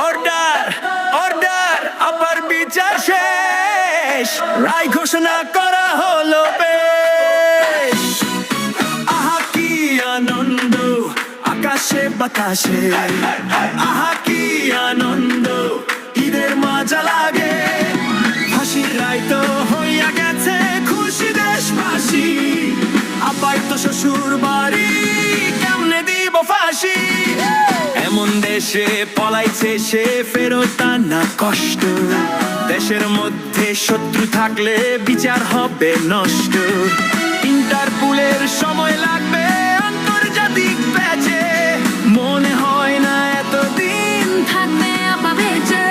Order order আবার বিচার শেষ, রায় ঘোষণা করা হলো বেশ। আহা কি আনন্দ আকাশে বাতাসে, আহা কি আনন্দ ঈদের মজা লাগে। ফাঁসির রায় তো হইয়া গেছে, খুশি দেশবাসী। আবার তো শ্বশুর বাড়ি, কেমনে দিব ফাঁসি। এমন দেশে পলাইছে সে, ফেরত আনা কষ্ট। দেশের মধ্যে শত্রু থাকলে বিচার হবে নষ্ট। ইন্টারপোলের সময় লাগবে আন্তর্জাতিক ব্যাচে, মনে হয় না এতদিন থাকবে আপা বেঁচে।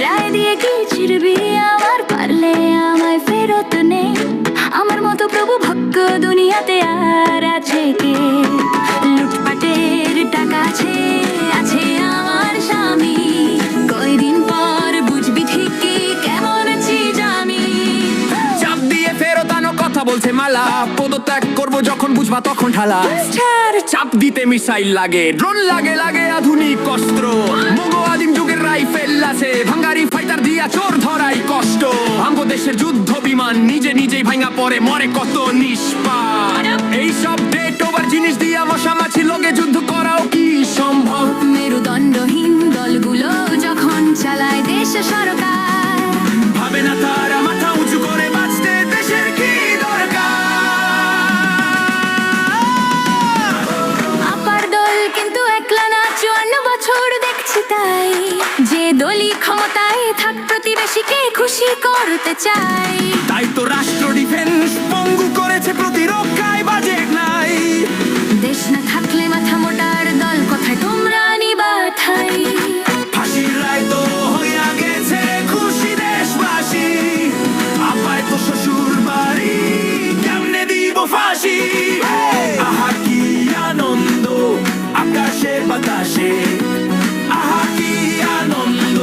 রায় দিয়ে কি চিরবি আমার, পারলে আমায় ফেরত নে। আমার মতো প্রভু ভক্ত দুনিয়াতে আর আছে কে? লুটপাটের টাকা আছে, আছে আমার স্বামী। কয়দিন পর বুঝবি ঠিকই কেমন চিজ আমি। চাপ দিয়ে ফেরত আনো কথা বলছে মালা, পদত্যাগ করবো যখন বুঝবা তখন ঠালা। চাপ দিতে মিসাইল লাগে, ড্রোন লাগে, লাগে আধুনিক অস্ত্র। মগো আদিম যুগের রাইফেল আছে, ভাঙ্গারি ফাইটার দিয়া চোর ধরাই কষ্ট। আমগো দেশের যুদ্ধ বিমান নিজে নিজেই ভাঙা পড়ে, মরে কত নিষ্পাপ। এইসব ডেট ওভার জিনিস দিয়া মশামাছি লোকে যুদ্ধ করাও কি সম্ভব? মেরুদণ্ডহীন দলগুলো যখন চালায় দেশ সরকার, ভাবে না তারা মাথা উঁচু করে বাঁচতে দেশের কি দরকার। আপার দল কিন্তু একলা না, 54 বছর দেখছি তাই। যে দলই ক্ষমতায় থাক, প্রতিবেশীকে খুশি করতে চাই। তাই তো রাষ্ট্র ডিফেন্স পঙ্গু করেছে, প্রতিরক্ষায় বাজেট নাই। দেশ না থাকলে মাথা মোটার দল কোথায় তোমরা নিবা ঠাই? ফাঁসির রায় তো হইয়া গেছে, খুশি দেশবাসী। আপায় তো শ্বশুর বাড়ি, কেমনে দিব ফাঁসি। আহা কি আনন্দ আকাশে বাতাসে, আহা কি আনন্দ